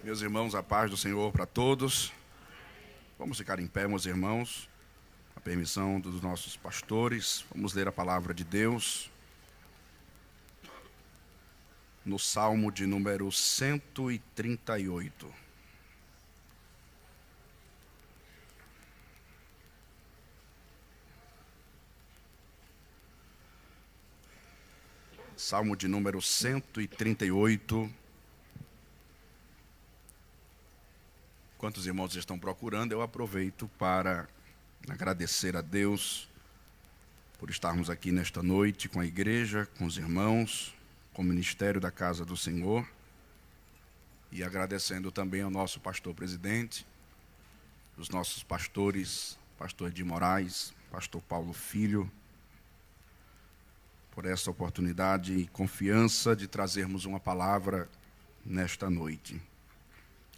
Meus irmãos, a paz do Senhor para todos. Vamos ficar em pé, meus irmãos, a permissão dos nossos pastores. Vamos ler a palavra de Deus no Salmo de número 138. Salmo de número 138. Enquanto os irmãos estão procurando, eu aproveito para agradecer a Deus por estarmos aqui nesta noite com a igreja, com os irmãos, com o ministério da Casa do Senhor, e agradecendo também ao nosso pastor presidente, os nossos pastores, pastor de Moraes, pastor Paulo Filho, por essa oportunidade e confiança de trazermos uma palavra nesta noite.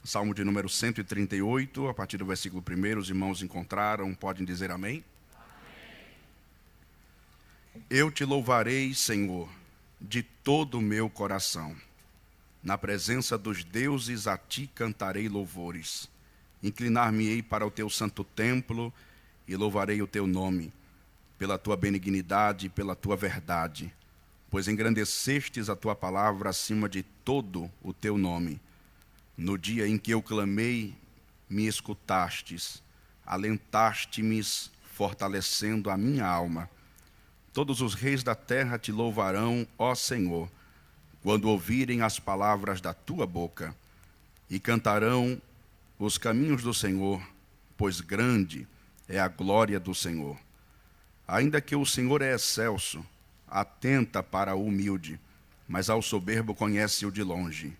Salmo de número 138, a partir do versículo 1, os irmãos encontraram, podem dizer amém? Amém. Eu te louvarei, Senhor, de todo o meu coração. Na presença dos deuses a ti cantarei louvores. Inclinar-me-ei para o teu santo templo e louvarei o teu nome, pela tua benignidade e pela tua verdade, pois engrandecestes a tua palavra acima de todo o teu nome. No dia em que eu clamei, me escutastes, alentaste-me, fortalecendo a minha alma. Todos os reis da terra te louvarão, ó Senhor, quando ouvirem as palavras da tua boca, e cantarão os caminhos do Senhor, pois grande é a glória do Senhor. Ainda que o Senhor é excelso, atenta para o humilde, mas ao soberbo conhece-o de longe.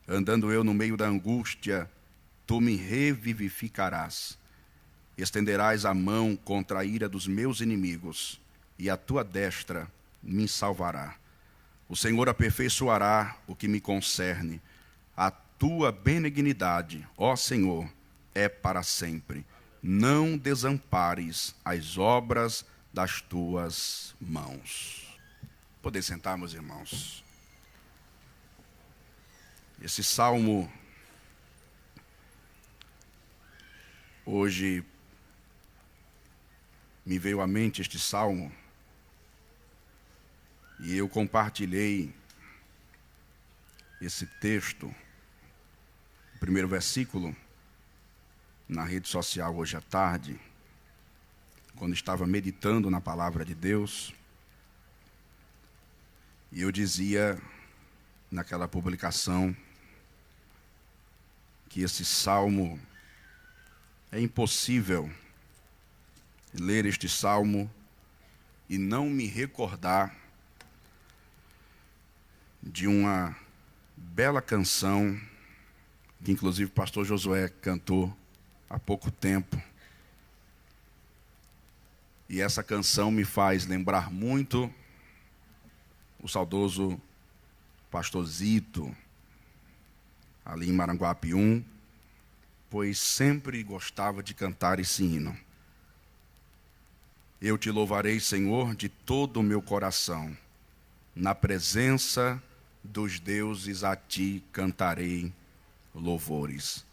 Andando eu no meio da angústia, tu me revivificarás. Estenderás a mão contra a ira dos meus inimigos, e a tua destra me salvará. O Senhor aperfeiçoará o que me concerne. A tua benignidade, ó Senhor, é para sempre. Não desampares as obras das tuas mãos. Podem sentar, meus irmãos. Esse salmo, hoje me veio à mente este salmo, e eu compartilhei esse texto, o primeiro versículo, na rede social hoje à tarde, quando estava meditando na palavra de Deus, e eu dizia naquela publicação que esse salmo, é impossível ler este salmo e não me recordar de uma bela canção que inclusive o pastor Josué cantou há pouco tempo. E essa canção me faz lembrar muito o saudoso pastor Zito, ali em Maranguapium, pois sempre gostava de cantar esse hino. Eu te louvarei, Senhor, de todo o meu coração. Na presença dos deuses a ti cantarei louvores.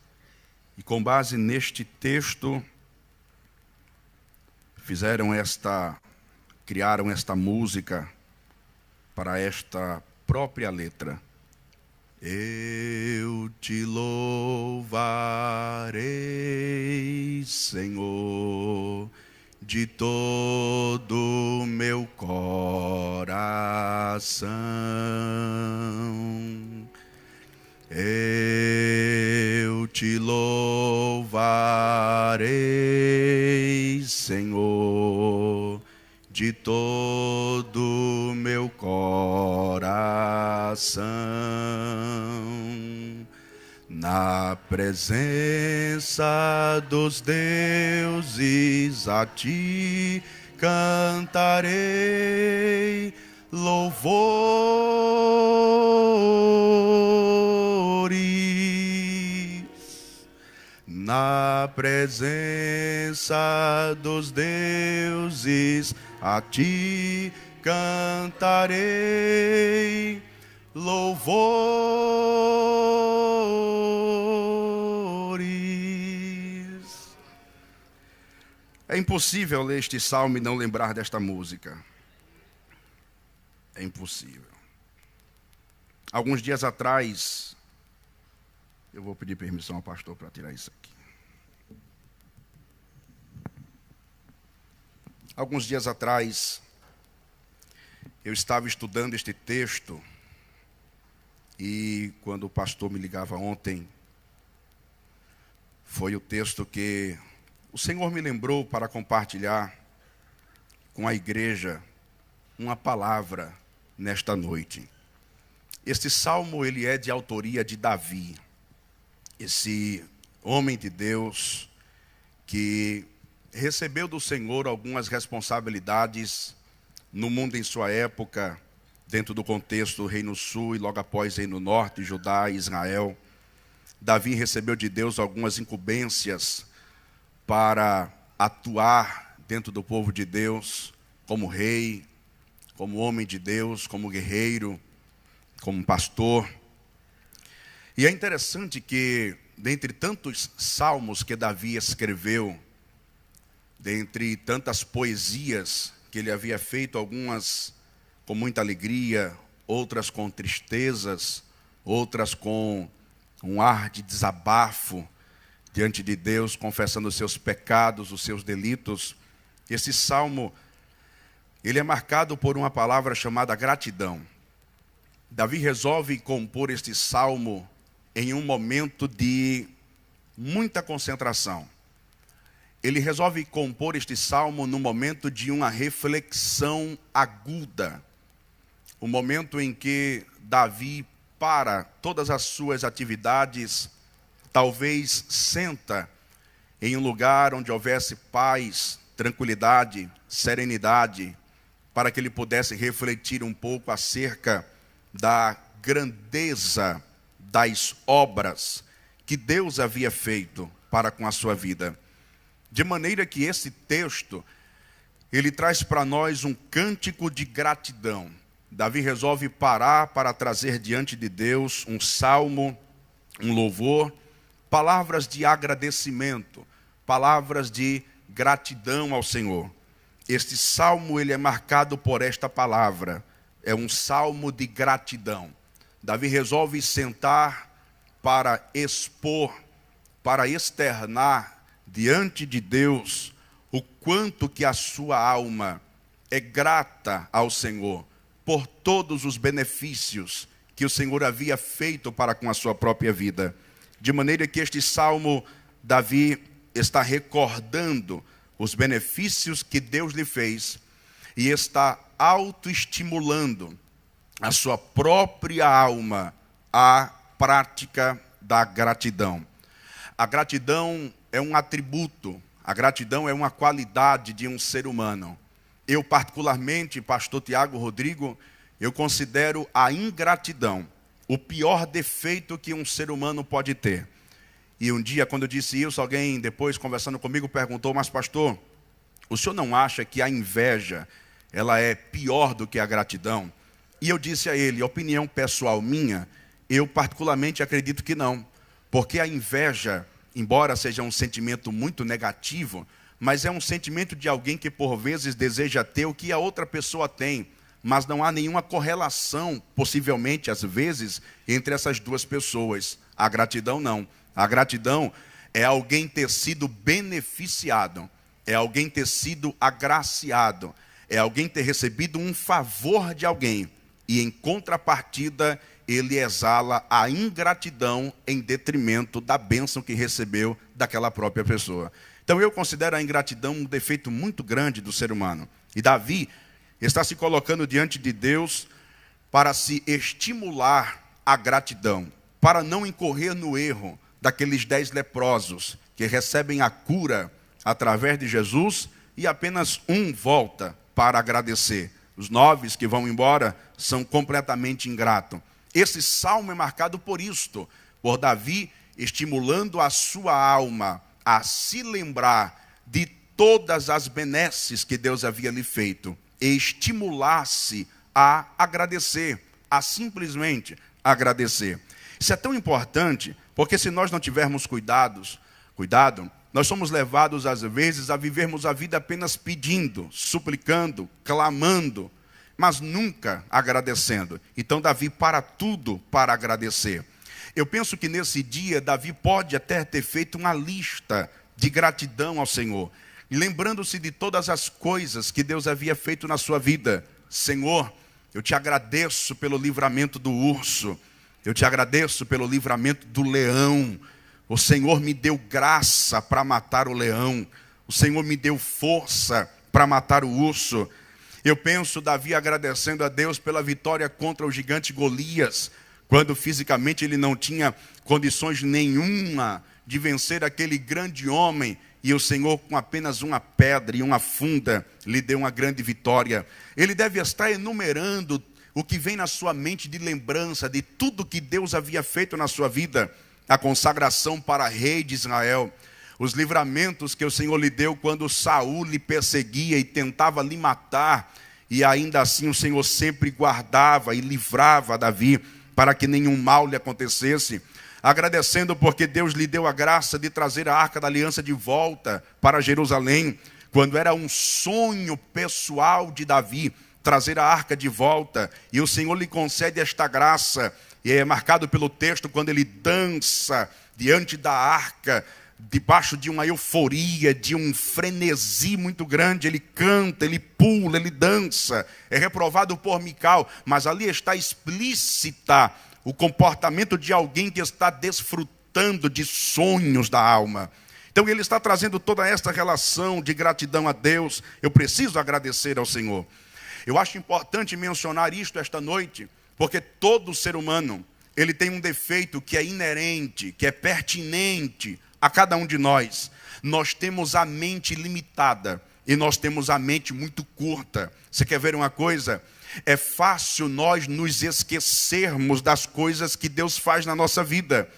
E com base neste texto, criaram esta música para esta própria letra. Eu te louvarei, Senhor, de todo o meu coração. Eu te louvarei, Senhor, de todo o meu coração. Na presença dos deuses a ti cantarei louvores. Na presença dos deuses a ti cantarei louvores. É impossível ler este salmo e não lembrar desta música. É impossível. Alguns dias atrás, eu vou pedir permissão ao pastor para tirar isso aqui. Alguns dias atrás, eu estava estudando este texto e quando o pastor me ligava ontem, foi o texto que o Senhor me lembrou para compartilhar com a igreja uma palavra nesta noite. Este salmo, ele é de autoria de Davi, esse homem de Deus que recebeu do Senhor algumas responsabilidades no mundo em sua época, dentro do contexto do Reino Sul e logo após Reino Norte, Judá e Israel. Davi recebeu de Deus algumas incumbências para atuar dentro do povo de Deus, como rei, como homem de Deus, como guerreiro, como pastor. E é interessante que, dentre tantos salmos que Davi escreveu, dentre tantas poesias que ele havia feito, algumas com muita alegria, outras com tristezas, outras com um ar de desabafo diante de Deus, confessando os seus pecados, os seus delitos. Esse salmo, ele é marcado por uma palavra chamada gratidão. Davi resolve compor este salmo em um momento de muita concentração. Ele resolve compor este salmo no momento de uma reflexão aguda. O momento em que Davi para todas as suas atividades, talvez senta em um lugar onde houvesse paz, tranquilidade, serenidade, para que ele pudesse refletir um pouco acerca da grandeza das obras que Deus havia feito para com a sua vida. De maneira que esse texto, ele traz para nós um cântico de gratidão. Davi resolve parar para trazer diante de Deus um salmo, um louvor, palavras de agradecimento, palavras de gratidão ao Senhor. Este salmo, ele é marcado por esta palavra, é um salmo de gratidão. Davi resolve sentar para expor, para externar diante de Deus o quanto que a sua alma é grata ao Senhor por todos os benefícios que o Senhor havia feito para com a sua própria vida. De maneira que este salmo, Davi está recordando os benefícios que Deus lhe fez e está autoestimulando a sua própria alma à prática da gratidão. A gratidão é um atributo, a gratidão é uma qualidade de um ser humano. Eu, particularmente, pastor Tiago Rodrigo, eu considero a ingratidão o pior defeito que um ser humano pode ter. E um dia, quando eu disse isso, alguém depois, conversando comigo, perguntou: mas pastor, o senhor não acha que a inveja, ela é pior do que a gratidão? E eu disse a ele, opinião pessoal minha, eu particularmente acredito que não. Porque a inveja, embora seja um sentimento muito negativo, mas é um sentimento de alguém que por vezes deseja ter o que a outra pessoa tem, mas não há nenhuma correlação, possivelmente às vezes, entre essas duas pessoas. A gratidão não. A gratidão é alguém ter sido beneficiado, é alguém ter sido agraciado, é alguém ter recebido um favor de alguém e em contrapartida ele exala a ingratidão em detrimento da bênção que recebeu daquela própria pessoa. Então eu considero a ingratidão um defeito muito grande do ser humano. E Davi está se colocando diante de Deus para se estimular a gratidão, para não incorrer no erro daqueles 10 leprosos que recebem a cura através de Jesus e apenas um volta para agradecer. Os 9 que vão embora são completamente ingratos. Esse salmo é marcado por isto, por Davi estimulando a sua alma a se lembrar de todas as benesses que Deus havia lhe feito e estimular-se a agradecer, a simplesmente agradecer. Isso é tão importante, porque se nós não tivermos cuidado, nós somos levados, às vezes, a vivermos a vida apenas pedindo, suplicando, clamando, mas nunca agradecendo. Então, Davi para tudo para agradecer. Eu penso que nesse dia, Davi pode até ter feito uma lista de gratidão ao Senhor, e lembrando-se de todas as coisas que Deus havia feito na sua vida. Senhor, eu te agradeço pelo livramento do urso, eu te agradeço pelo livramento do leão. O Senhor me deu graça para matar o leão, o Senhor me deu força para matar o urso. Eu penso Davi agradecendo a Deus pela vitória contra o gigante Golias, quando fisicamente ele não tinha condições nenhuma de vencer aquele grande homem, e o Senhor, com apenas uma pedra e uma funda, lhe deu uma grande vitória. Ele deve estar enumerando o que vem na sua mente de lembrança de tudo que Deus havia feito na sua vida. A consagração para rei de Israel, os livramentos que o Senhor lhe deu quando Saul lhe perseguia e tentava lhe matar, e ainda assim o Senhor sempre guardava e livrava Davi, para que nenhum mal lhe acontecesse. Agradecendo porque Deus lhe deu a graça de trazer a Arca da Aliança de volta para Jerusalém, quando era um sonho pessoal de Davi, trazer a Arca de volta, e o Senhor lhe concede esta graça, e é marcado pelo texto quando ele dança diante da Arca, debaixo de uma euforia, de um frenesi muito grande. Ele canta, ele pula, ele dança, é reprovado por Mical, mas ali está explícita o comportamento de alguém que está desfrutando de sonhos da alma. Então ele está trazendo toda esta relação de gratidão a Deus. Eu preciso agradecer ao Senhor. Eu acho importante mencionar isto esta noite, porque todo ser humano, ele tem um defeito que é inerente, que é pertinente a cada um de nós. Nós temos a mente limitada e nós temos a mente muito curta. Você quer ver uma coisa? É fácil nós nos esquecermos das coisas que Deus faz na nossa vida.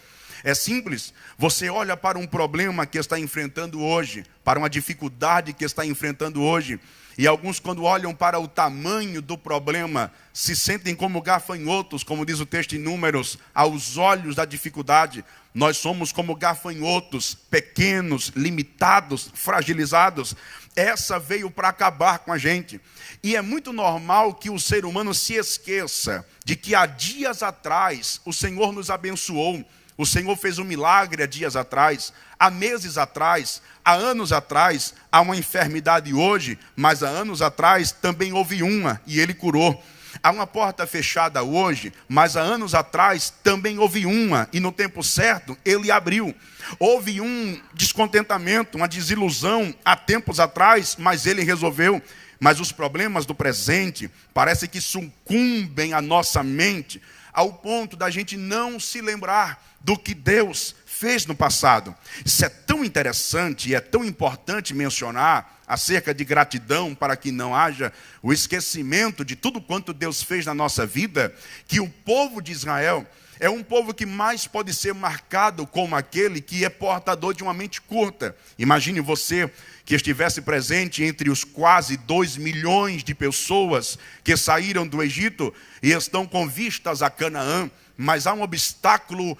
É simples. Você olha para um problema que está enfrentando hoje, para uma dificuldade que está enfrentando hoje, e alguns, quando olham para o tamanho do problema, se sentem como gafanhotos, como diz o texto em Números, aos olhos da dificuldade. Nós somos como gafanhotos, pequenos, limitados, fragilizados. Essa veio para acabar com a gente. E é muito normal que o ser humano se esqueça de que há dias atrás o Senhor nos abençoou. O Senhor fez um milagre há dias atrás, há meses atrás, há anos atrás. Há uma enfermidade hoje, mas há anos atrás também houve uma e Ele curou. Há uma porta fechada hoje, mas há anos atrás também houve uma, e no tempo certo Ele abriu. Houve um descontentamento, uma desilusão há tempos atrás, mas Ele resolveu. Mas os problemas do presente parece que sucumbem à nossa mente, ao ponto da gente não se lembrar do que Deus fez no passado. Isso é tão interessante e é tão importante mencionar acerca de gratidão, para que não haja o esquecimento de tudo quanto Deus fez na nossa vida, que o povo de Israel é um povo que mais pode ser marcado como aquele que é portador de uma mente curta. Imagine você que estivesse presente entre os quase 2 milhões de pessoas que saíram do Egito e estão com vistas a Canaã, mas há um obstáculo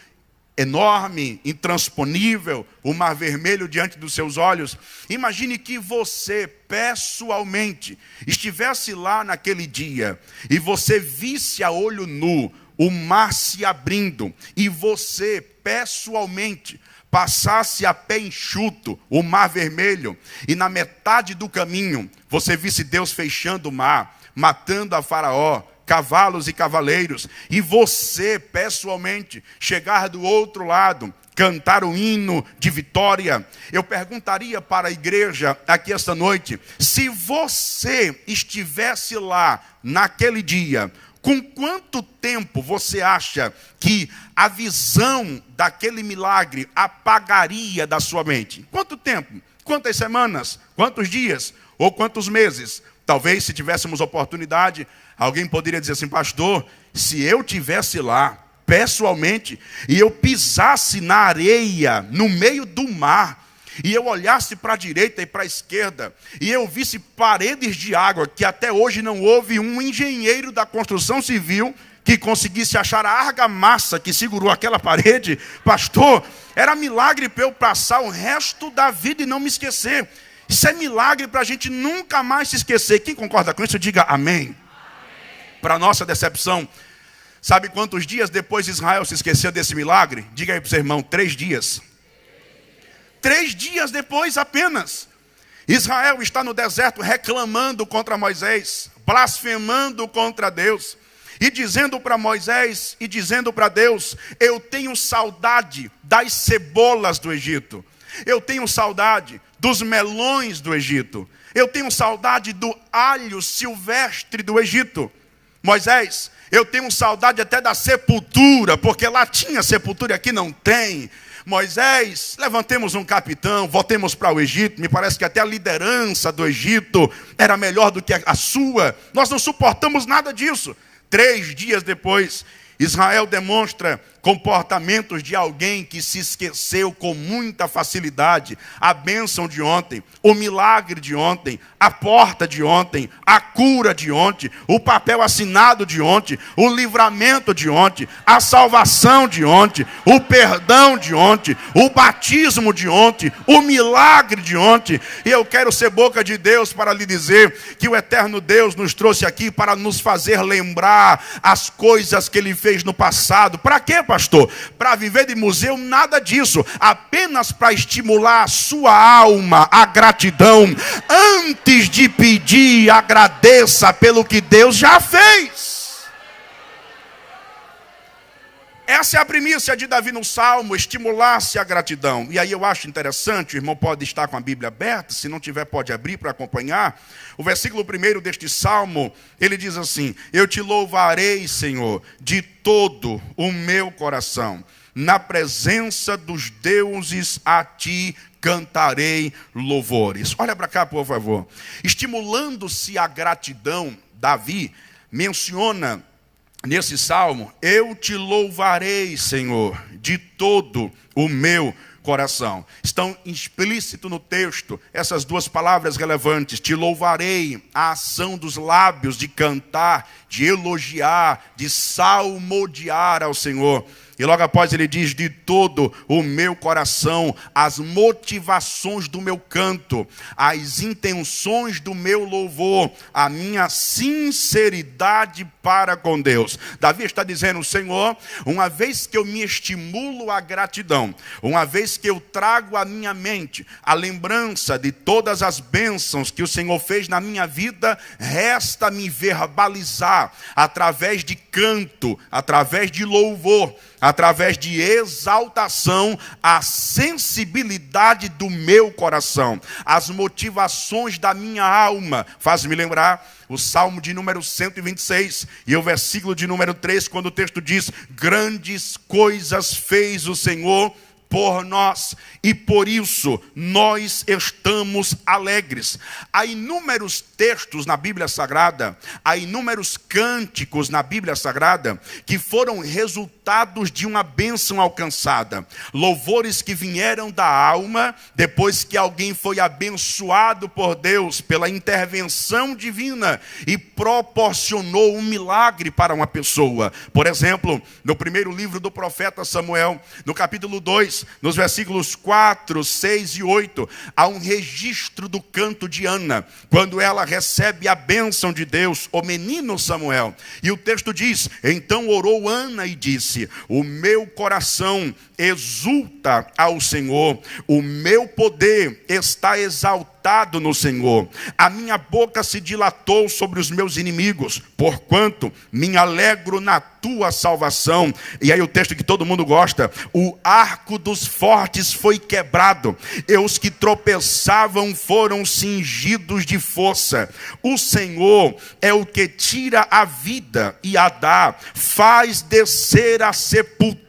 enorme, intransponível, o Mar Vermelho diante dos seus olhos. Imagine que você, pessoalmente, estivesse lá naquele dia e você visse a olho nu o mar se abrindo e você, pessoalmente, passasse a pé enxuto o Mar Vermelho e na metade do caminho você visse Deus fechando o mar, matando a Faraó, cavalos e cavaleiros, e você, pessoalmente, chegar do outro lado, cantar o hino de vitória. Eu perguntaria para a igreja aqui esta noite, se você estivesse lá naquele dia, com quanto tempo você acha que a visão daquele milagre apagaria da sua mente? Quanto tempo? Quantas semanas? Quantos dias? Ou quantos meses? Talvez, se tivéssemos oportunidade, alguém poderia dizer assim: pastor, se eu tivesse lá, pessoalmente, e eu pisasse na areia, no meio do mar, e eu olhasse para a direita e para a esquerda, e eu visse paredes de água, que até hoje não houve um engenheiro da construção civil que conseguisse achar a argamassa que segurou aquela parede, pastor, era milagre para eu passar o resto da vida e não me esquecer. Isso é milagre para a gente nunca mais se esquecer. Quem concorda com isso, diga amém. Para nossa decepção, sabe quantos dias depois Israel se esqueceu desse milagre? Diga aí para o seu irmão, 3 dias. 3 dias depois apenas. Israel está no deserto reclamando contra Moisés, blasfemando contra Deus. E dizendo para Moisés e dizendo para Deus, eu tenho saudade das cebolas do Egito. Eu tenho saudade dos melões do Egito. Eu tenho saudade do alho silvestre do Egito. Moisés, eu tenho saudade até da sepultura, porque lá tinha sepultura e aqui não tem. Moisés, levantemos um capitão, voltemos para o Egito. Me parece que até a liderança do Egito era melhor do que a sua. Nós não suportamos nada disso. 3 dias depois, Israel demonstra comportamentos de alguém que se esqueceu com muita facilidade. A bênção de ontem, o milagre de ontem, a porta de ontem, a cura de ontem, o papel assinado de ontem, o livramento de ontem, a salvação de ontem, o perdão de ontem, o batismo de ontem, o milagre de ontem. E eu quero ser boca de Deus para lhe dizer que o eterno Deus nos trouxe aqui para nos fazer lembrar as coisas que Ele fez no passado. Para quê, pastor? Para viver de museu? Nada disso. Apenas para estimular a sua alma, a gratidão. Antes de pedir, agradeça pelo que Deus já fez. Essa é a primícia de Davi no Salmo, estimular-se a gratidão. E aí eu acho interessante, o irmão pode estar com a Bíblia aberta, se não tiver pode abrir para acompanhar. O versículo 1 deste Salmo, ele diz assim, eu te louvarei, Senhor, de todo o meu coração. Na presença dos deuses a ti cantarei louvores. Olha para cá, por favor. Estimulando-se a gratidão, Davi menciona nesse salmo, eu te louvarei, Senhor, de todo o meu coração. Estão explícito no texto essas 2 palavras relevantes. Te louvarei, a ação dos lábios de cantar, de elogiar, de salmodiar ao Senhor. E logo após ele diz, de todo o meu coração, as motivações do meu canto, as intenções do meu louvor, a minha sinceridade para com Deus. Davi está dizendo, Senhor, uma vez que eu me estimulo à gratidão, uma vez que eu trago à minha mente a lembrança de todas as bênçãos que o Senhor fez na minha vida, resta-me verbalizar através de canto, através de louvor, através de exaltação, a sensibilidade do meu coração, as motivações da minha alma. Faz-me lembrar o Salmo de número 126 e o versículo de número 3, quando o texto diz, grandes coisas fez o Senhor por nós, e por isso nós estamos alegres. Há inúmeros textos na Bíblia Sagrada, há inúmeros cânticos na Bíblia Sagrada, que foram resultados de uma bênção alcançada. Louvores que vieram da alma, depois que alguém foi abençoado por Deus, pela intervenção divina, e proporcionou um milagre para uma pessoa. Por exemplo, no primeiro livro do profeta Samuel, no capítulo 2, nos versículos 4, 6 e 8, há um registro do canto de Ana, quando ela recebe a bênção de Deus, o menino Samuel. E o texto diz, então orou Ana e disse, o meu coração exulta ao Senhor, o meu poder está exaltado no Senhor. A minha boca se dilatou sobre os meus inimigos, porquanto me alegro na tua salvação. E aí o texto que todo mundo gosta, o arco dos fortes foi quebrado, e os que tropeçavam foram cingidos de força. O Senhor é o que tira a vida e a dá, faz descer a sepultura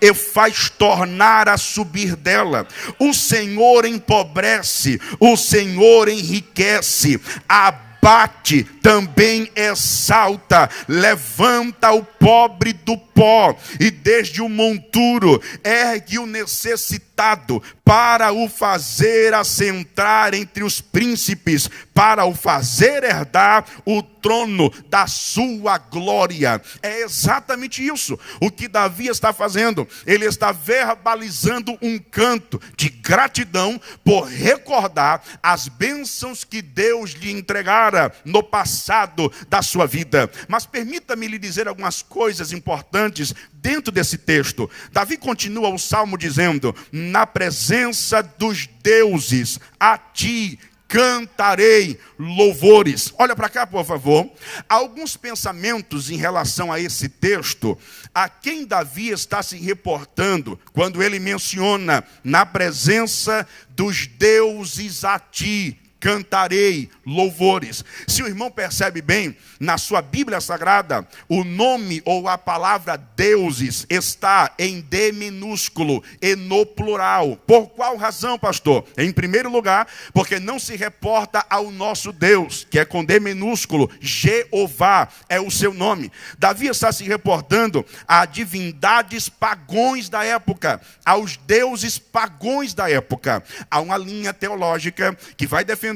e faz tornar a subir dela. O Senhor empobrece, o Senhor enriquece, abate, também exalta, levanta o pobre do pó, e desde o monturo ergue o necessitado, para o fazer assentar entre os príncipes, para o fazer herdar o trono da sua glória. É exatamente isso o que Davi está fazendo. Ele está verbalizando um canto de gratidão por recordar as bênçãos que Deus lhe entregara no passado da sua vida. Mas permita-me lhe dizer algumas coisas importantes dentro desse texto. Davi continua o salmo dizendo: na presença dos deuses, a ti cantarei louvores. Olha para cá, por favor. Alguns pensamentos em relação a esse texto, a quem Davi está se reportando quando ele menciona na presença dos deuses a ti cantarei louvores. Se o irmão percebe bem, na sua Bíblia Sagrada, o nome ou a palavra deuses está em D minúsculo e no plural. Por qual razão, pastor? Em primeiro lugar, porque não se reporta ao nosso Deus, que é com D minúsculo, Jeová é o seu nome. Davi está se reportando a divindades pagões da época, aos deuses pagões da época. Há uma linha teológica que vai defender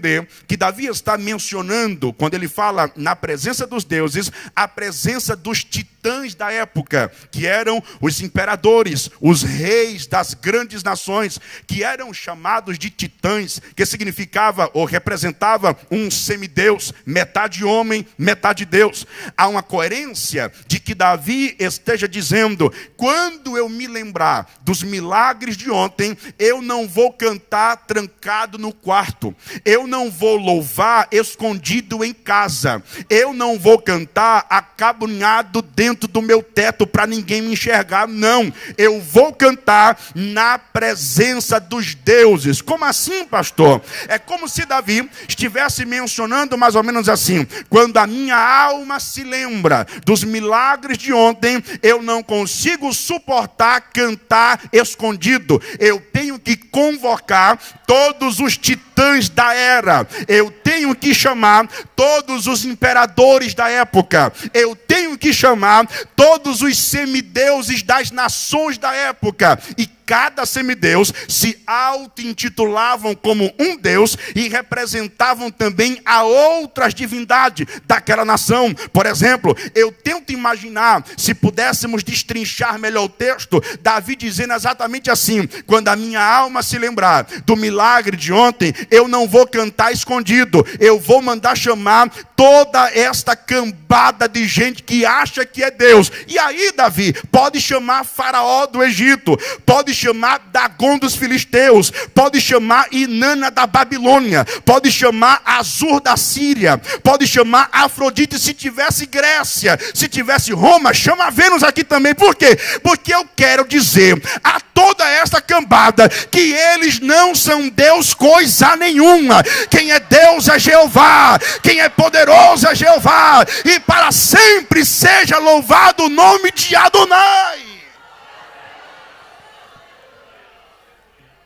que Davi está mencionando, quando ele fala na presença dos deuses, a presença dos titãs da época, que eram os imperadores, os reis das grandes nações, que eram chamados de titãs, que significava ou representava um semideus, metade homem, metade Deus. Há uma coerência de que Davi esteja dizendo: quando eu me lembrar dos milagres de ontem, eu não vou cantar trancado no quarto, eu não vou louvar escondido em casa, eu não vou cantar acabunhado dentro do meu teto para ninguém me enxergar, não, eu vou cantar na presença dos deuses. Como assim, pastor? É como se Davi estivesse mencionando mais ou menos assim: quando a minha alma se lembra dos milagres de ontem, eu não consigo suportar cantar escondido, eu tenho que convocar todos os titãs da era, eu tenho que chamar todos os imperadores da época, eu tenho que chamar todos os semideuses das nações da época. E cada semideus se auto-intitulavam como um deus e representavam também a outras divindades daquela nação. Por exemplo, eu tento imaginar, se pudéssemos destrinchar melhor o texto, Davi dizendo exatamente assim: quando a minha alma se lembrar do milagre de ontem, eu não vou cantar escondido, eu vou mandar chamar toda esta cambada de gente que acha que é Deus. E aí, Davi, pode chamar Faraó do Egito, pode chamar Dagon dos filisteus, pode chamar Inanna da Babilônia, pode chamar Azur da Síria, pode chamar Afrodite se tivesse Grécia, se tivesse Roma, chama Vênus aqui também. Por quê? Porque eu quero dizer a toda esta cambada que eles não são Deus coisa nenhuma. Quem é Deus é Jeová, quem é poderoso é Jeová, e para sempre seja louvado o nome de Adonai.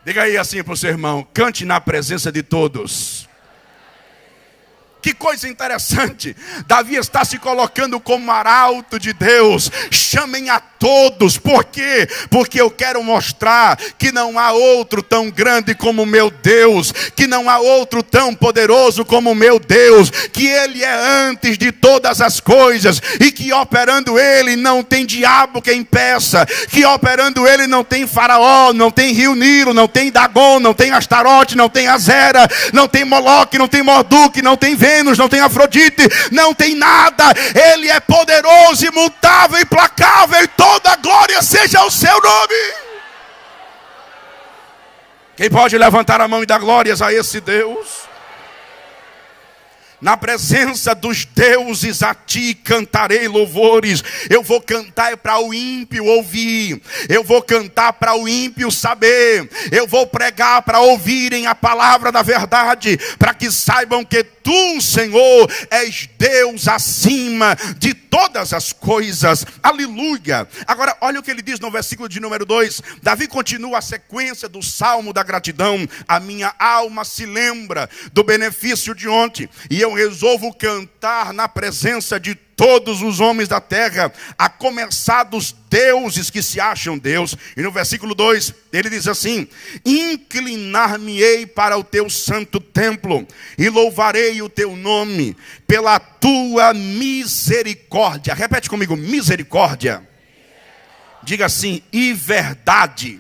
Diga aí assim para o seu irmão: cante na presença de todos. Que coisa interessante, Davi está se colocando como arauto de Deus. Chamem a todos. Por quê? Porque eu quero mostrar que não há outro tão grande como o meu Deus, que não há outro tão poderoso como o meu Deus, que Ele é antes de todas as coisas, e que operando Ele não tem diabo que impeça, que operando Ele não tem Faraó, não tem Rio Nilo, não tem Dagon, não tem Astarote, não tem Azera, não tem Moloque, não tem Morduque, não tem Vênus, não tem Afrodite, não tem nada. Ele é poderoso, imutável, implacável, e toda glória seja o seu nome. Quem pode levantar a mão e dar glórias a esse Deus? Na presença dos deuses a ti cantarei louvores. Eu vou cantar para o ímpio ouvir, eu vou cantar para o ímpio saber, eu vou pregar para ouvirem a palavra da verdade, para que saibam que tu, Senhor, és Deus acima de todas as coisas. Aleluia. Agora olha o que ele diz no versículo de número 2. Davi continua a sequência do salmo da gratidão. A minha alma se lembra do benefício de ontem, e eu resolvo cantar na presença de todos os homens da terra, a começar dos deuses que se acham Deus. E no versículo 2, ele diz assim: inclinar-me-ei para o teu santo templo, e louvarei o teu nome, pela tua misericórdia. Repete comigo, misericórdia. Diga assim, e verdade.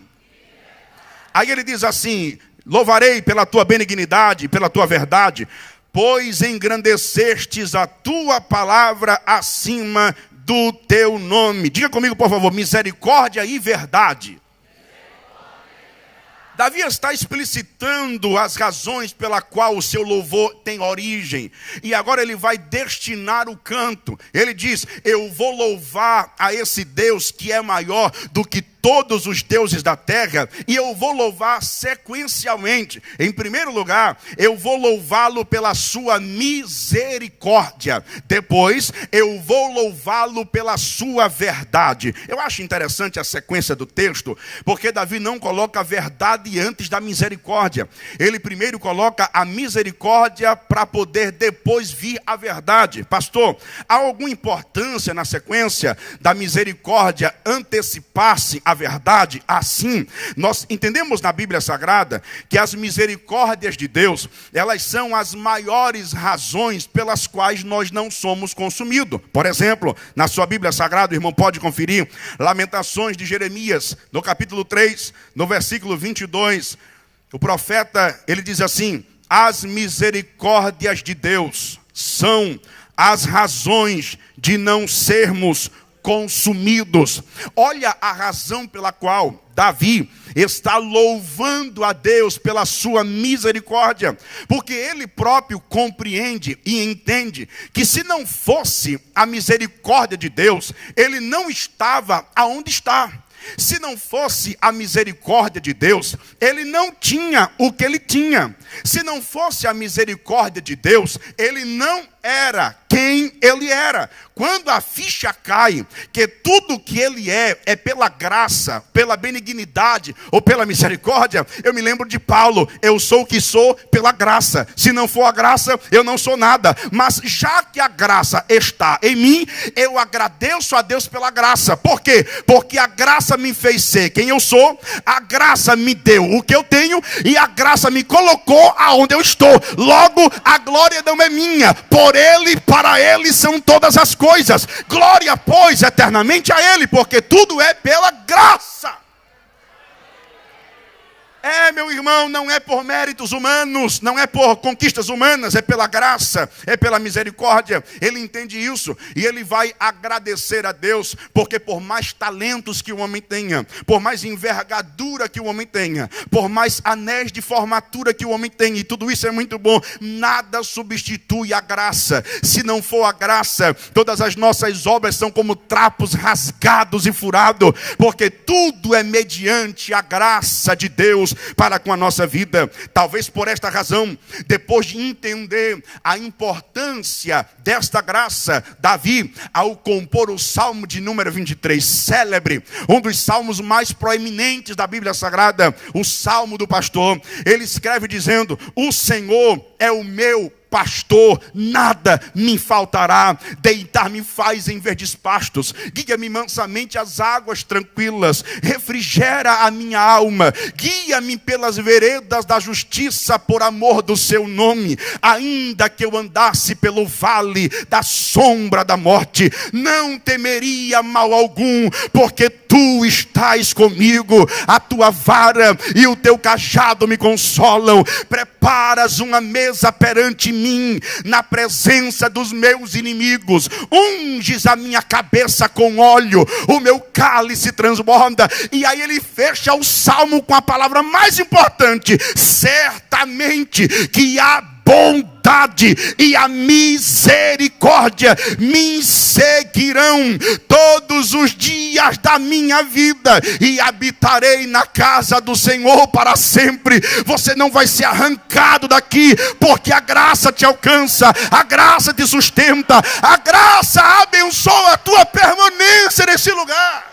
Aí ele diz assim: louvarei pela tua benignidade, pela tua verdade, pois engrandecestes a tua palavra acima do teu nome. Diga comigo, por favor, misericórdia e verdade. Davi está explicitando as razões pela qual o seu louvor tem origem. E agora ele vai destinar o canto. Ele diz: eu vou louvar a esse Deus que é maior do que todos os deuses da terra, e eu vou louvar sequencialmente. Em primeiro lugar, eu vou louvá-lo pela sua misericórdia. Depois, eu vou louvá-lo pela sua verdade. Eu acho interessante a sequência do texto, porque Davi não coloca a verdade antes da misericórdia. Ele primeiro coloca a misericórdia para poder depois vir a verdade. Pastor, há alguma importância na sequência da misericórdia antecipar-se a verdade? Assim, nós entendemos na Bíblia Sagrada que as misericórdias de Deus, elas são as maiores razões pelas quais nós não somos consumidos. Por exemplo, na sua Bíblia Sagrada, o irmão pode conferir Lamentações de Jeremias, no capítulo 3, no versículo 22, o profeta, ele diz assim: as misericórdias de Deus são as razões de não sermos consumidos. Olha a razão pela qual Davi está louvando a Deus pela sua misericórdia, porque ele próprio compreende e entende que se não fosse a misericórdia de Deus, ele não estava aonde está. Se não fosse a misericórdia de Deus, ele não tinha o que ele tinha. Se não fosse a misericórdia de Deus, ele não era quem ele era. Quando a ficha cai, que tudo que ele é pela graça, pela benignidade ou pela misericórdia, eu me lembro de Paulo: eu sou o que sou pela graça. Se não for a graça, eu não sou nada. Mas já que a graça está em mim, eu agradeço a Deus pela graça. Por quê? Porque a graça me fez ser quem eu sou, a graça me deu o que eu tenho e a graça me colocou aonde eu estou. Logo, a glória não é minha, por ele, para ele são todas as coisas. Glória, pois, eternamente a ele, porque tudo é pela graça. Meu irmão, não é por méritos humanos, não é por conquistas humanas, é pela graça, é pela misericórdia. Ele entende isso e ele vai agradecer a Deus, porque por mais talentos que o homem tenha, por mais envergadura que o homem tenha, por mais anéis de formatura que o homem tenha, e tudo isso é muito bom, nada substitui a graça. Se não for a graça, todas as nossas obras são como trapos rasgados e furados, porque tudo é mediante a graça de Deus para com a nossa vida. Talvez por esta razão, depois de entender a importância desta graça, Davi, ao compor o Salmo de número 23, célebre, um dos salmos mais proeminentes da Bíblia Sagrada, o Salmo do Pastor, ele escreve dizendo: o Senhor é o meu pastor, nada me faltará. Deitar-me faz em verdes pastos, guia-me mansamente às águas tranquilas, refrigera a minha alma, guia-me pelas veredas da justiça por amor do seu nome. Ainda que eu andasse pelo vale da sombra da morte, não temeria mal algum, porque tu estás comigo, a tua vara e o teu cajado me consolam. Preparas uma mesa perante mim, na presença dos meus inimigos. Unges a minha cabeça com óleo, o meu cálice transborda. E aí ele fecha o salmo com a palavra mais importante: certamente que há bondade e a misericórdia me seguirão todos os dias da minha vida, e habitarei na casa do Senhor para sempre. Você não vai ser arrancado daqui, porque a graça te alcança, a graça te sustenta, a graça abençoa a tua permanência nesse lugar.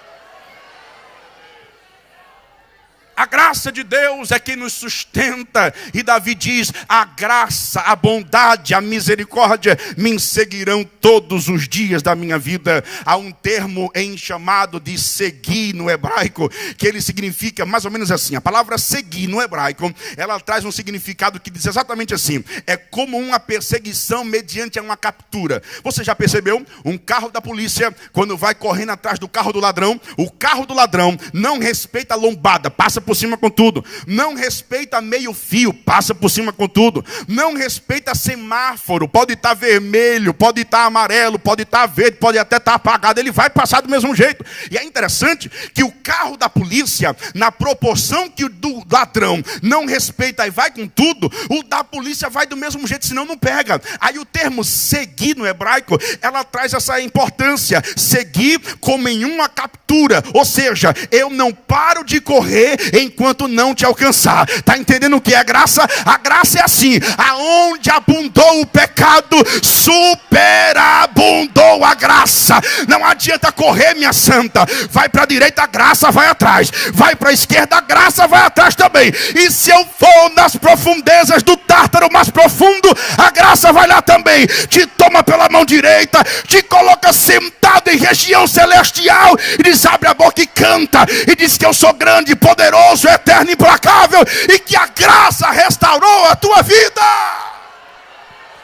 A graça de Deus é quem nos sustenta. E Davi diz, a graça, a bondade, a misericórdia me seguirão todos os dias da minha vida. Há um termo chamado de seguir no hebraico, que ele significa mais ou menos assim. A palavra seguir no hebraico, ela traz um significado que diz exatamente assim. É como uma perseguição mediante uma captura. Você já percebeu? Um carro da polícia, quando vai correndo atrás do carro do ladrão, o carro do ladrão não respeita a lombada, passa por cima com tudo. Não respeita meio fio, passa por cima com tudo. Não respeita semáforo, pode estar vermelho, pode estar amarelo, pode estar verde, pode até estar apagado, ele vai passar do mesmo jeito. E é interessante que o carro da polícia, na proporção que o do ladrão não respeita e vai com tudo, o da polícia vai do mesmo jeito, senão não pega. Aí o termo seguir no hebraico, ela traz essa importância. Seguir como em uma captura, ou seja, eu não paro de correr enquanto não te alcançar. Está entendendo o que é graça? A graça é assim, aonde abundou o pecado, superabundou a graça. Não adianta correr, minha santa. Vai para a direita, a graça vai atrás. Vai para a esquerda, a graça vai atrás também. E se eu for nas profundezas do Tártaro mais profundo, a graça vai lá também. Te toma pela mão direita, te coloca sentado em região celestial e diz, abre a boca e canta. E diz que eu sou grande, poderoso, eterno, implacável, e que a graça restaurou a tua vida.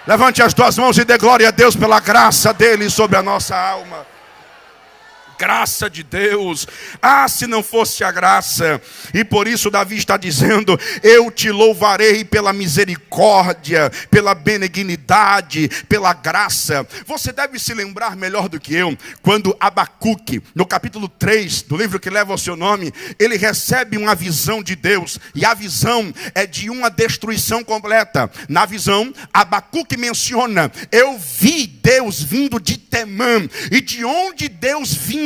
Levante as tuas mãos e dê glória a Deus pela graça dele sobre a nossa alma. Graça de Deus. Ah, se não fosse a graça. E por isso Davi está dizendo, eu te louvarei pela misericórdia, pela benignidade, pela graça. Você deve se lembrar melhor do que eu, quando Abacuque, no capítulo 3 do livro que leva o seu nome, ele recebe uma visão de Deus, e a visão é de uma destruição completa. Na visão, Abacuque menciona, eu vi Deus vindo de Temã, e de onde Deus vinha,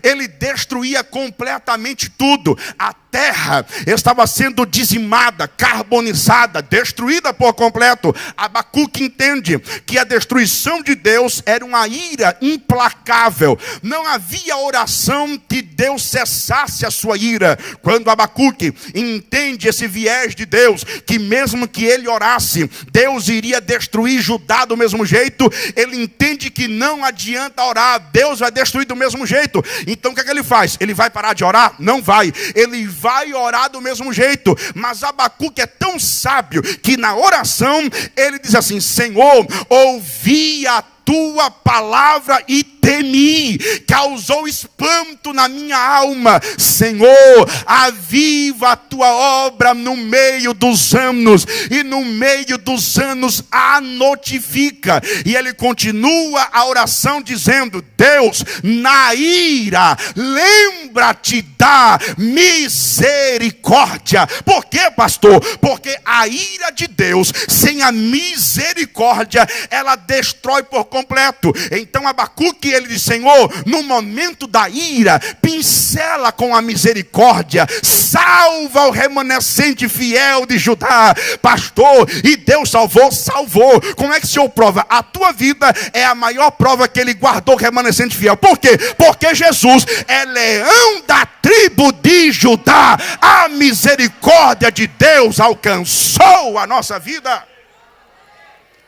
ele destruía completamente tudo. A terra estava sendo dizimada, carbonizada, destruída por completo. Abacuque entende que a destruição de Deus era uma ira implacável. Não havia oração que Deus cessasse a sua ira. Quando Abacuque entende esse viés de Deus, que mesmo que ele orasse, Deus iria destruir Judá do mesmo jeito, ele entende que não adianta orar, Deus vai destruir do mesmo jeito. Então o que é que ele faz? Ele vai parar de orar? Não vai. Ele vai orar do mesmo jeito. Mas Abacuque é tão sábio que na oração ele diz assim, Senhor, ouvi a tua palavra e temi, causou espanto na minha alma. Senhor, aviva a tua obra no meio dos anos, e no meio dos anos a notifica. E ele continua a oração dizendo, Deus, na ira, lembra-te da misericórdia. Por quê, pastor? Porque a ira de Deus, sem a misericórdia, ela destrói por completo. Então Abacuque, ele diz, Senhor, no momento da ira, pincela com a misericórdia, salva o remanescente fiel de Judá. Pastor, e Deus salvou? Salvou. Como é que o Senhor prova? A tua vida é a maior prova que ele guardou o remanescente fiel. Por quê? Porque Jesus é leão da tribo de Judá. A misericórdia de Deus alcançou a nossa vida.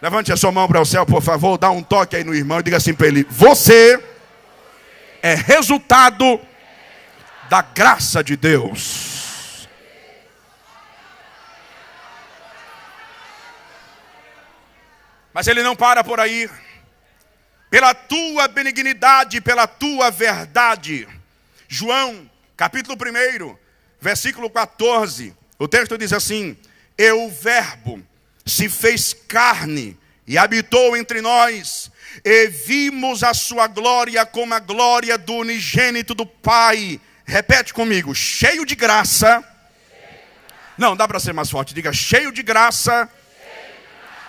Levante a sua mão para o céu, por favor. Dá um toque aí no irmão e diga assim para ele, você é resultado da graça de Deus. Mas ele não para por aí. Pela tua benignidade, pela tua verdade. João, capítulo 1, versículo 14. O texto diz assim, e o verbo se fez carne e habitou entre nós, e vimos a sua glória como a glória do unigênito do Pai. Repete comigo, cheio de graça. Não, dá para ser mais forte, diga cheio de graça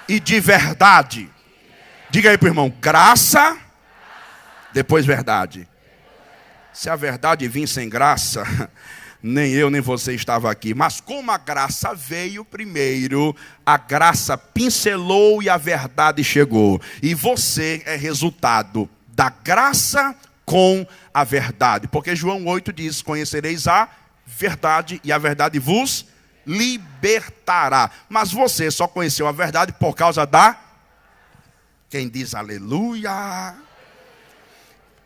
e de verdade. Diga aí para o irmão, graça, depois verdade. Se a verdade vir sem graça, nem eu nem você estava aqui. Mas como a graça veio primeiro, a graça pincelou e a verdade chegou. E você é resultado da graça com a verdade. Porque João 8 diz, conhecereis a verdade e a verdade vos libertará. Mas você só conheceu a verdade por causa da... Quem diz aleluia?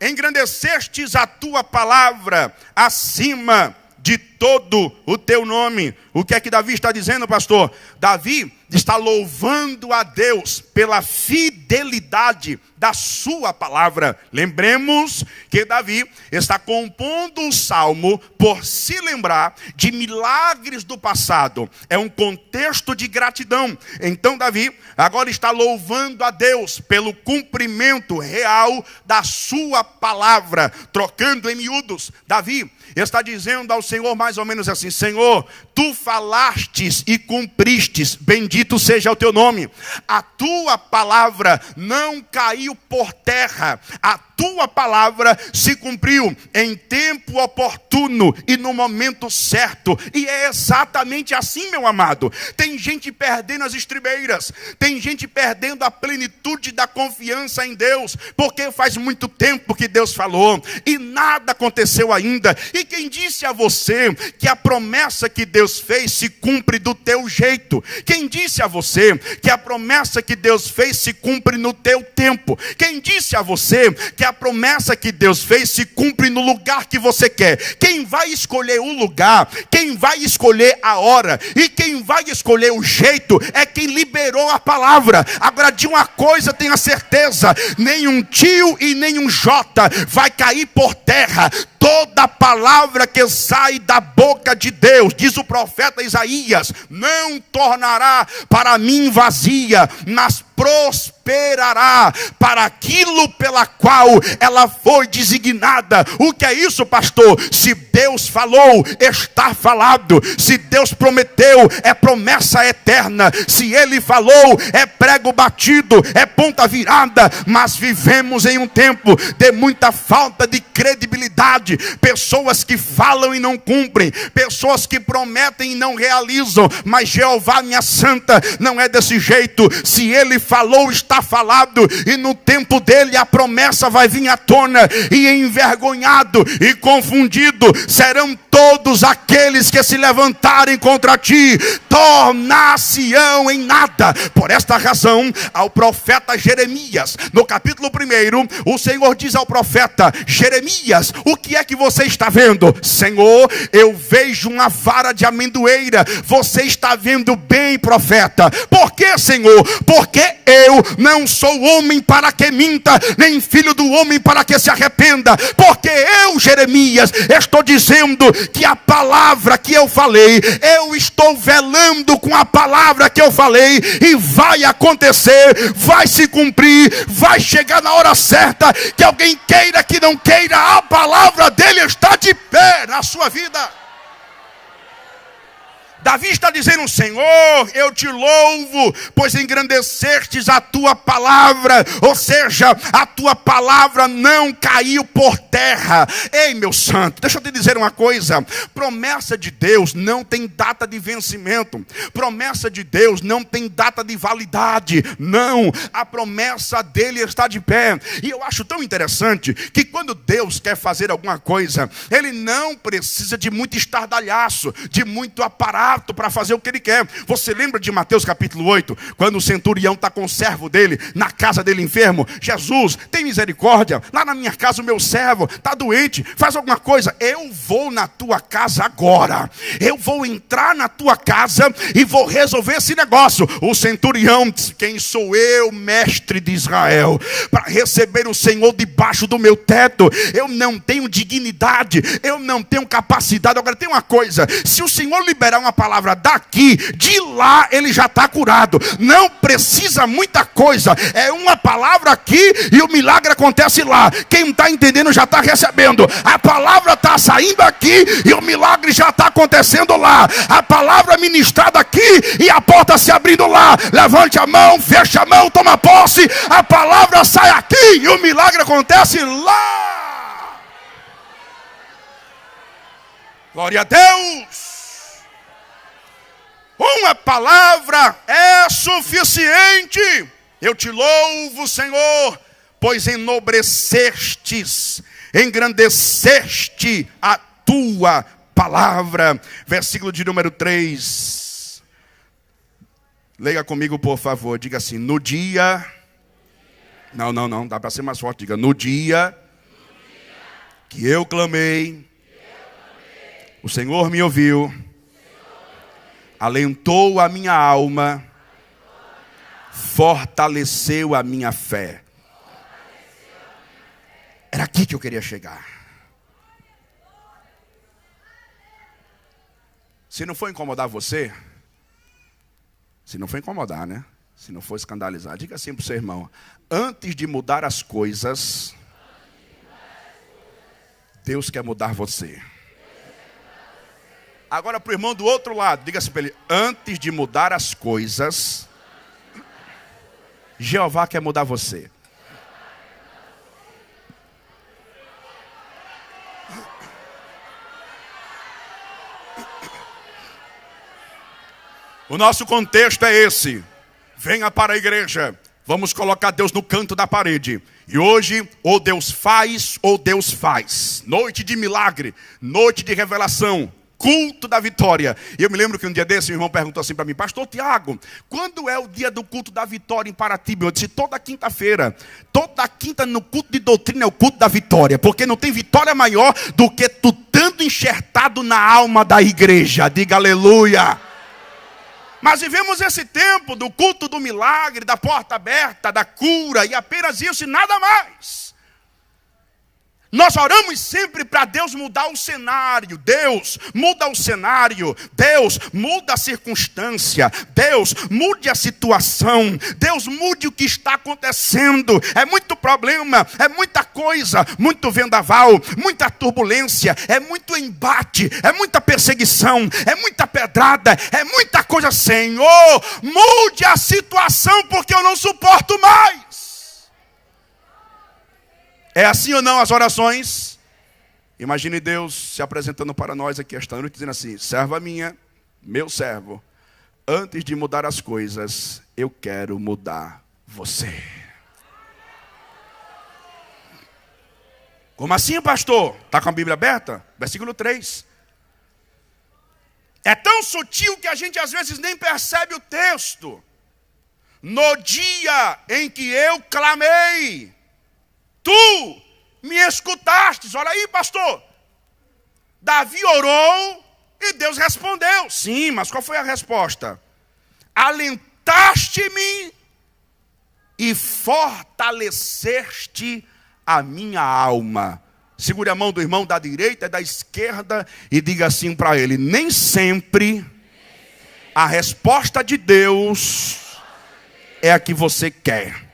Engrandecestes a tua palavra acima de todo o teu nome. O que é que Davi está dizendo, pastor? Davi está louvando a Deus pela fidelidade da sua palavra. Lembremos que Davi está compondo um salmo por se lembrar de milagres do passado. É um contexto de gratidão. Então Davi agora está louvando a Deus pelo cumprimento real da sua palavra. Trocando em miúdos, Davi está dizendo ao Senhor mais ou menos assim: Senhor, tu falastes e cumpristes, bendito seja o teu nome. A tua palavra não caiu por terra. A tua palavra se cumpriu em tempo oportuno e no momento certo. E é exatamente assim, meu amado. Tem gente perdendo as estribeiras. Tem gente perdendo a plenitude da confiança em Deus, porque faz muito tempo que Deus falou e nada aconteceu ainda. E quem disse a você que a promessa que Deus fez se cumpre do teu jeito? Quem disse a você que a promessa que Deus fez se cumpre no teu tempo? Quem disse a você que a promessa que Deus fez se cumpre no lugar que você quer? Quem vai escolher o lugar, quem vai escolher a hora e quem vai escolher o jeito é quem liberou a palavra. Agora, de uma coisa tenha certeza: nenhum tio e nenhum jota vai cair por terra. Toda palavra que sai da boca de Deus, diz o profeta Isaías, não tornará para mim vazia, mas prosperará para aquilo pela qual ela foi designada. O que é isso, pastor? Se Deus falou, está falado. Se Deus prometeu, é promessa eterna. Se Ele falou, é prego batido, é ponta virada. Mas vivemos em um tempo de muita falta de credibilidade. Pessoas que falam e não cumprem, pessoas que prometem e não realizam. Mas Jeová, minha santa, não é desse jeito. Se Ele falou, está falado, e no tempo dele a promessa vai vir à tona, e envergonhado e confundido serão todos aqueles que se levantarem contra ti, tornar-se-ão em nada. Por esta razão, ao profeta Jeremias, no capítulo 1, o Senhor diz ao profeta: Jeremias, o que é que você está vendo? Senhor, eu vejo uma vara de amendoeira. Você está vendo bem, profeta. Por que, Senhor? Porque eu não sou homem para que minta, nem filho do homem para que se arrependa. Porque eu, Jeremias, estou dizendo que a palavra que eu falei, eu estou velando com a palavra que eu falei, e vai acontecer, vai se cumprir, vai chegar na hora certa. Que alguém queira, que não queira, a palavra dele está de pé na sua vida. Davi está dizendo: Senhor, eu te louvo, pois engrandecestes a tua palavra. Ou seja, a tua palavra não caiu por terra. Ei, meu santo, deixa eu te dizer uma coisa: promessa de Deus não tem data de vencimento. Promessa de Deus não tem data de validade. Não, a promessa dele está de pé. E eu acho tão interessante que quando Deus quer fazer alguma coisa, ele não precisa de muito estardalhaço, de muito aparato para fazer o que ele quer. Você lembra de Mateus capítulo 8, quando o centurião está com o servo dele na casa dele enfermo? Jesus, tem misericórdia, lá na minha casa o meu servo está doente, faz alguma coisa. Eu vou na tua casa agora, eu vou entrar na tua casa e vou resolver esse negócio. O centurião disse: quem sou eu, mestre de Israel, para receber o Senhor debaixo do meu teto? Eu não tenho dignidade, eu não tenho capacidade. Agora tem uma coisa: se o Senhor liberar uma palavra daqui, de lá ele já está curado. Não precisa muita coisa, é uma palavra aqui e o milagre acontece lá. Quem está entendendo já está recebendo. A palavra está saindo aqui e o milagre já está acontecendo lá. A palavra ministrada aqui e a porta se abrindo lá. Levante a mão, fecha a mão, toma posse. A palavra sai aqui e o milagre acontece lá. Glória a Deus. Uma palavra é suficiente. Eu te louvo, Senhor, pois engrandeceste a tua palavra, versículo de número 3. Leia comigo, por favor. Diga assim: no dia... Não, dá para ser mais forte. Diga: no dia que eu clamei, o Senhor me ouviu, alentou a minha alma, fortaleceu a minha fé. Era aqui que eu queria chegar. Se não for incomodar você, se não for incomodar, né? Se não for escandalizar, diga assim para o seu irmão: antes de mudar as coisas, Deus quer mudar você. Agora para o irmão do outro lado, diga assim para ele: antes de mudar as coisas, Jeová quer mudar você. O nosso contexto é esse. Venha para a igreja. Vamos colocar Deus no canto da parede. E hoje, ou Deus faz, ou Deus faz. Noite de milagre, noite de revelação, culto da vitória. E eu me lembro que um dia desse, um irmão perguntou assim para mim: pastor Tiago, quando é o dia do culto da vitória em Paratiba? Eu disse: toda quinta-feira. Toda quinta no culto de doutrina é o culto da vitória. Porque não tem vitória maior do que tu estando enxertado na alma da igreja. Diga aleluia. Mas vivemos esse tempo do culto do milagre, da porta aberta, da cura, e apenas isso e nada mais. Nós oramos sempre para Deus mudar o cenário. Deus muda o cenário. Deus muda a circunstância. Deus mude a situação. Deus mude o que está acontecendo. É muito problema, é muita coisa, muito vendaval, muita turbulência, é muito embate, é muita perseguição, é muita pedrada, é muita coisa. Senhor, mude a situação porque eu não suporto mais. É assim ou não as orações? Imagine Deus se apresentando para nós aqui esta noite, dizendo assim: serva minha, meu servo, antes de mudar as coisas, eu quero mudar você. Como assim, pastor? Está com a Bíblia aberta? Versículo 3. É tão sutil que a gente às vezes nem percebe o texto. No dia em que eu clamei, tu me escutastes. Olha aí, pastor. Davi orou e Deus respondeu. Sim, mas qual foi a resposta? Alentaste-me e fortaleceste a minha alma. Segure a mão do irmão da direita e da esquerda e diga assim para ele: nem sempre a resposta de Deus é a que você quer.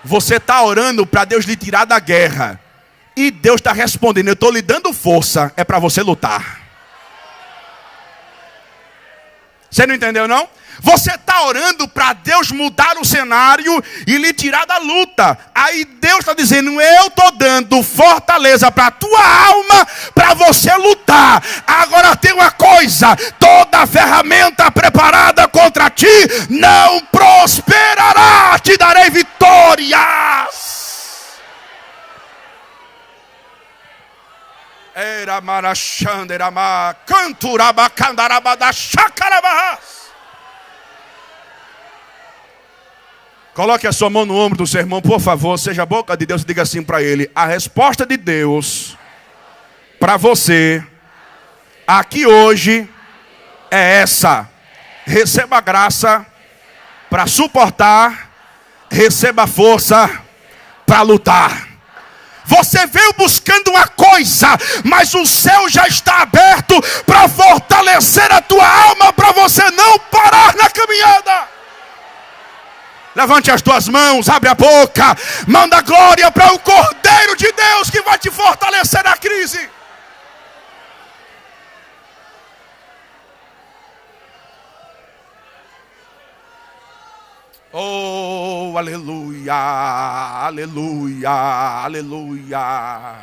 Você está orando para Deus lhe tirar da guerra. E Deus está respondendo: eu estou lhe dando força, é para você lutar. Você não entendeu, não? Você está orando para Deus mudar o cenário e lhe tirar da luta. Aí Deus está dizendo: eu estou dando fortaleza para a tua alma, para você lutar. Agora tem uma coisa: toda ferramenta preparada contra ti não prosperará. Te darei vitórias. Era marachanderama, canturaba, candarabada, chacarabahas. Coloque a sua mão no ombro do seu irmão, por favor. Seja a boca de Deus e diga assim para ele: a resposta de Deus para você aqui hoje é essa. Receba graça para suportar. Receba força para lutar. Você veio buscando uma coisa, mas o céu já está aberto para fortalecer a tua alma, para você não parar na caminhada. Levante as tuas mãos, abre a boca, manda glória para o Cordeiro de Deus que vai te fortalecer na crise. Oh, aleluia, aleluia, aleluia.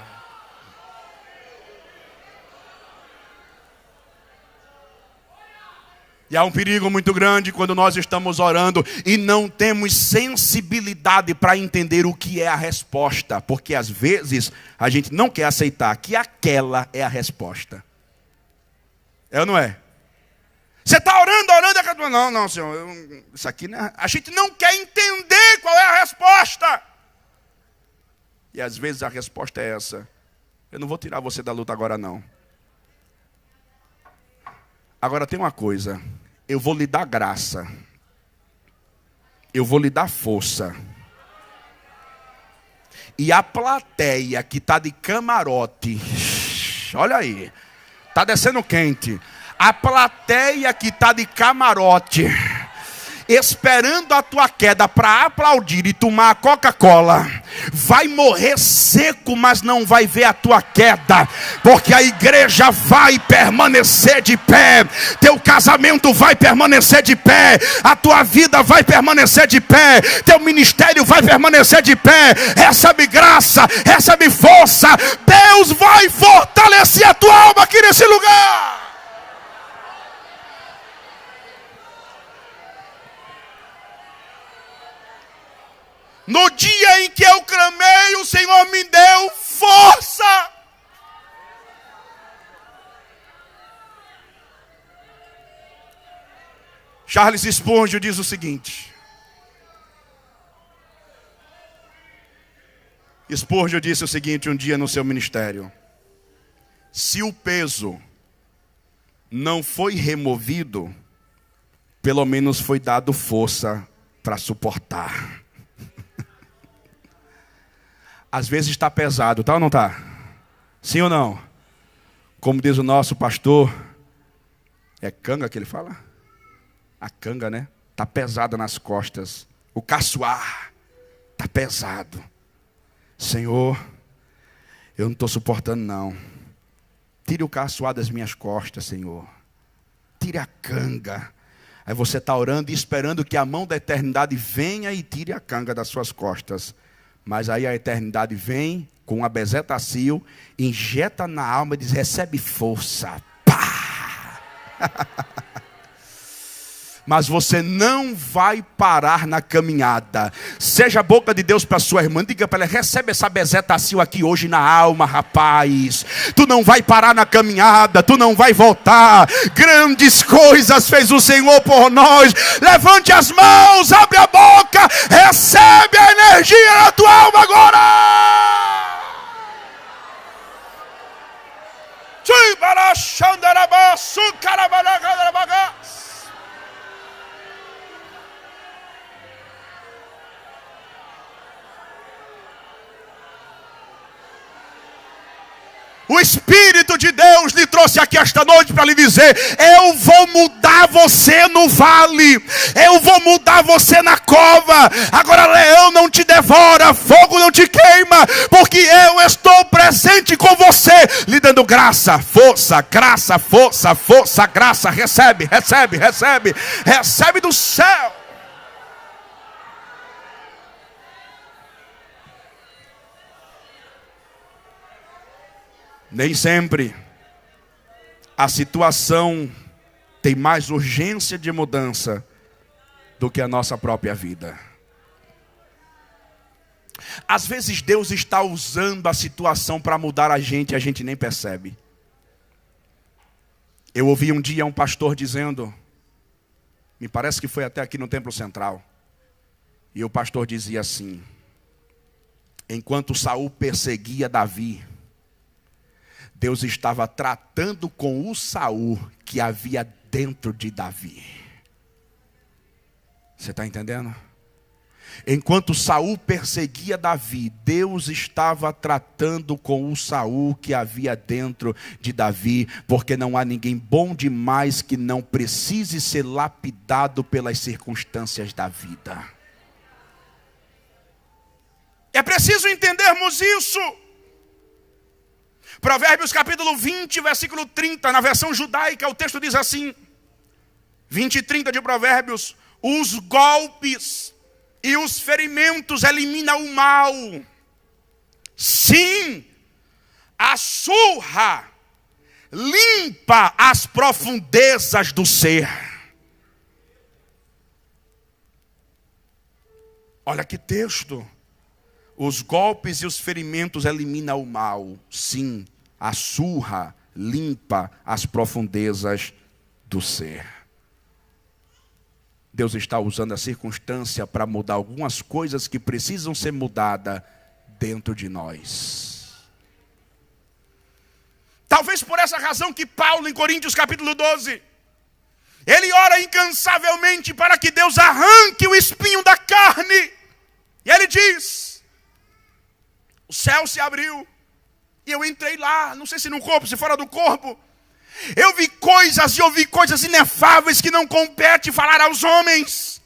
E há um perigo muito grande quando nós estamos orando e não temos sensibilidade para entender o que é a resposta. Porque às vezes a gente não quer aceitar que aquela é a resposta. É ou não é? Você está orando, não, Senhor, isso aqui não é... A gente não quer entender qual é a resposta. E às vezes a resposta é essa: eu não vou tirar você da luta agora não. Agora tem uma coisa, eu vou lhe dar graça, eu vou lhe dar força. E a plateia que está de camarote, olha aí, está descendo quente. A plateia que está de camarote, esperando a tua queda para aplaudir e tomar a Coca-Cola, vai morrer seco, mas não vai ver a tua queda, porque a igreja vai permanecer de pé, teu casamento vai permanecer de pé, a tua vida vai permanecer de pé, teu ministério vai permanecer de pé. Recebe graça, recebe força, Deus vai fortalecer a tua alma aqui nesse lugar. No dia em que eu clamei, o Senhor me deu força. Charles Spurgeon diz o seguinte. Spurgeon disse o seguinte um dia no seu ministério: se o peso não foi removido, pelo menos foi dado força para suportar. Às vezes está pesado, tá ou não está? Sim ou não? Como diz o nosso pastor, é canga que ele fala? A canga, né? Está pesada nas costas. O caçoar está pesado. Senhor, eu não estou suportando não. Tire o caçoar das minhas costas, Senhor. Tire a canga. Aí você está orando e esperando que a mão da eternidade venha e tire a canga das suas costas. Mas aí a eternidade vem com a bezetacil, injeta na alma e diz: recebe força. Pá! Mas você não vai parar na caminhada. Seja a boca de Deus para sua irmã. Diga para ela: recebe essa bezetacil aqui hoje na alma, rapaz. Tu não vai parar na caminhada. Tu não vai voltar. Grandes coisas fez o Senhor por nós. Levante as mãos, abre a boca. Recebe a energia na tua alma agora. O Espírito de Deus lhe trouxe aqui esta noite para lhe dizer: eu vou mudar você no vale, eu vou mudar você na cova. Agora leão não te devora, fogo não te queima, porque eu estou presente com você, lhe dando graça, força, graça, força, força, graça. Recebe, recebe, recebe, recebe do céu. Nem sempre a situação tem mais urgência de mudança do que a nossa própria vida. Às vezes Deus está usando a situação para mudar a gente nem percebe. Eu ouvi um dia um pastor dizendo, me parece que foi até aqui no Templo Central, e o pastor dizia assim: enquanto Saul perseguia Davi, Deus estava tratando com o Saul que havia dentro de Davi. Você está entendendo? Enquanto Saul perseguia Davi, Deus estava tratando com o Saul que havia dentro de Davi, porque não há ninguém bom demais que não precise ser lapidado pelas circunstâncias da vida. É preciso entendermos isso. Provérbios capítulo 20, versículo 30, na versão judaica, o texto diz assim, 20 e 30 de Provérbios: os golpes e os ferimentos eliminam o mal. Sim, a surra limpa as profundezas do ser. Olha que texto. Os golpes e os ferimentos eliminam o mal. Sim, a surra limpa as profundezas do ser. Deus está usando a circunstância para mudar algumas coisas que precisam ser mudadas dentro de nós. Talvez por essa razão que Paulo, em Coríntios capítulo 12, ele ora incansavelmente para que Deus arranque o espinho da carne. E ele diz: o céu se abriu e eu entrei lá, não sei se no corpo, se fora do corpo. Eu vi coisas e ouvi coisas inefáveis que não compete falar aos homens.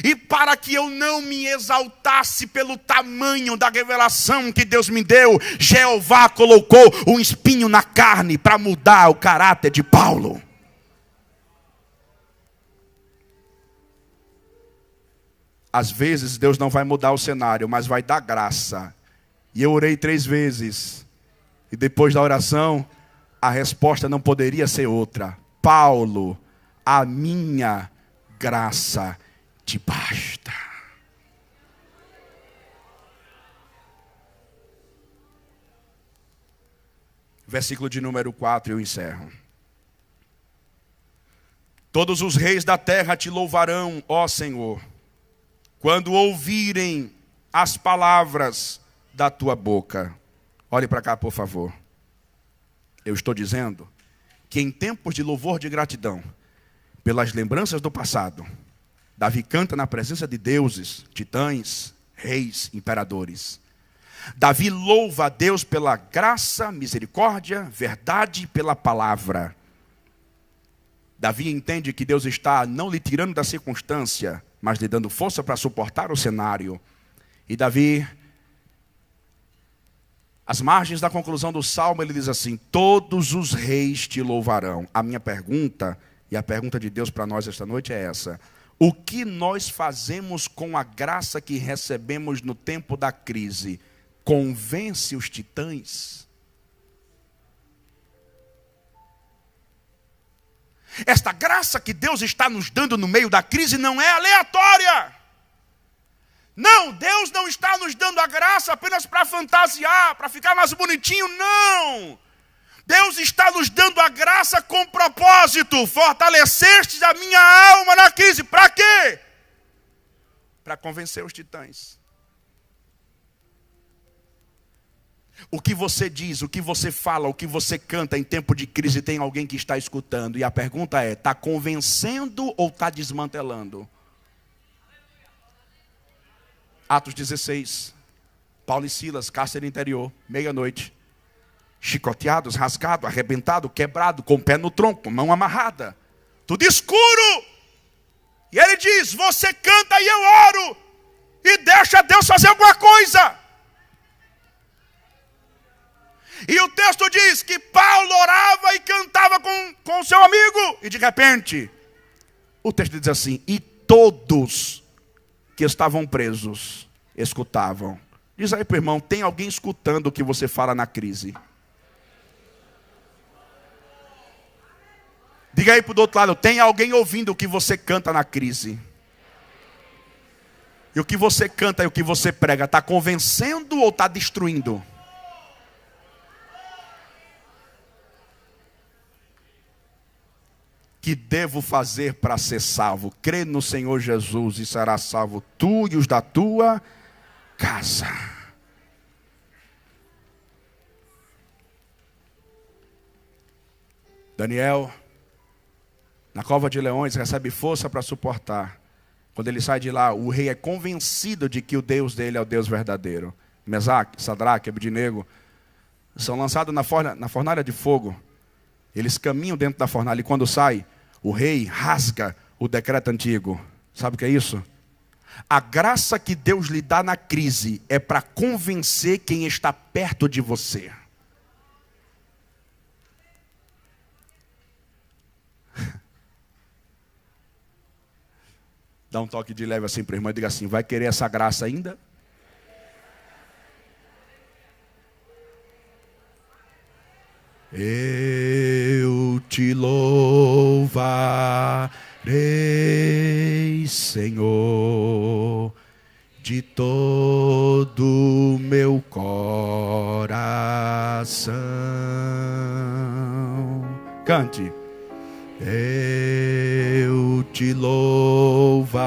E para que eu não me exaltasse pelo tamanho da revelação que Deus me deu, Jeová colocou um espinho na carne para mudar o caráter de Paulo. Às vezes Deus não vai mudar o cenário, mas vai dar graça. E eu orei 3 vezes. E depois da oração, a resposta não poderia ser outra. Paulo, a minha graça te basta. Versículo de número 4, eu encerro. Todos os reis da terra te louvarão, ó Senhor, quando ouvirem as palavras da tua boca. Olhe para cá, por favor. Eu estou dizendo que em tempos de louvor de gratidão, pelas lembranças do passado, Davi canta na presença de deuses, titãs, reis, imperadores. Davi louva a Deus pela graça, misericórdia, verdade e pela palavra. Davi entende que Deus está não lhe tirando da circunstância, mas lhe dando força para suportar o cenário. E Davi, às margens da conclusão do Salmo, ele diz assim: todos os reis te louvarão. A minha pergunta, e a pergunta de Deus para nós esta noite é essa: o que nós fazemos com a graça que recebemos no tempo da crise? Convence os titãs? Esta graça que Deus está nos dando no meio da crise não é aleatória. Não, Deus não está nos dando a graça apenas para fantasiar, para ficar mais bonitinho, não. Deus está nos dando a graça com propósito. Fortaleceste a minha alma na crise. Para quê? Para convencer os titãs. O que você diz, o que você fala, o que você canta em tempo de crise, tem alguém que está escutando. E a pergunta é: está convencendo ou está desmantelando? Atos 16. Paulo e Silas, cárcere interior, meia-noite. Chicoteados, rasgado, arrebentado, quebrado, com o pé no tronco, mão amarrada. Tudo escuro. E ele diz: você canta e eu oro. E deixa Deus fazer alguma coisa. E o texto diz que Paulo orava e cantava com o seu amigo. E de repente, o texto diz assim: e todos que estavam presos escutavam. Diz aí para o irmão: tem alguém escutando o que você fala na crise? Diga aí para o outro lado: tem alguém ouvindo o que você canta na crise? E o que você canta e o que você prega, está convencendo ou está destruindo? Que devo fazer para ser salvo? Crê no Senhor Jesus e serás salvo tu e os da tua casa. Daniel, na cova de leões, recebe força para suportar. Quando ele sai de lá, o rei é convencido de que o Deus dele é o Deus verdadeiro. Mesaque, Sadraque, Abednego são lançados na fornalha de fogo. Eles caminham dentro da fornalha e quando sai, o rei rasga o decreto antigo. Sabe o que é isso? A graça que Deus lhe dá na crise é para convencer quem está perto de você. Dá um toque de leve assim para o irmão e diga assim: vai querer essa graça ainda? Eu te louvarei, Senhor, de todo o meu coração. Cante. Eu te louvar.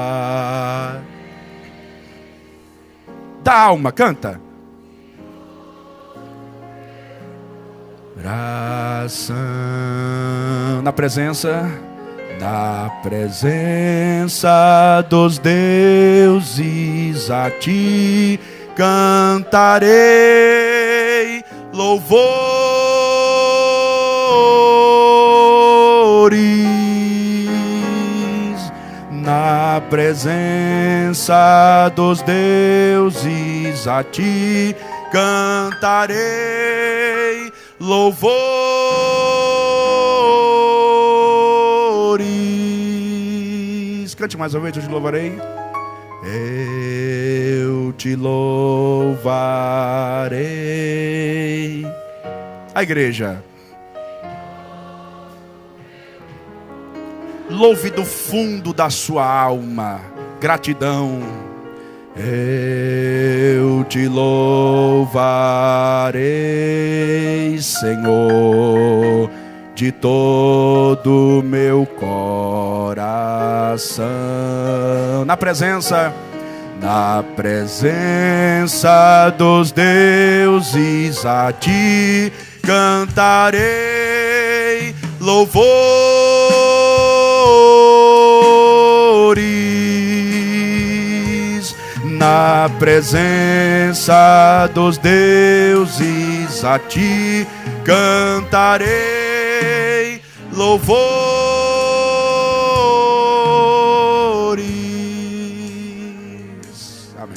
Da alma, canta. Na presença dos deuses a ti cantarei louvores. Na presença dos deuses a ti cantarei louvores. Cante mais uma vez, eu te louvarei. Eu te louvarei. A igreja. Louve do fundo da sua alma. Gratidão. Eu te louvarei, Senhor, de todo o meu coração. Na presença dos deuses a ti cantarei louvores. Na presença dos deuses a ti cantarei louvores. Amém.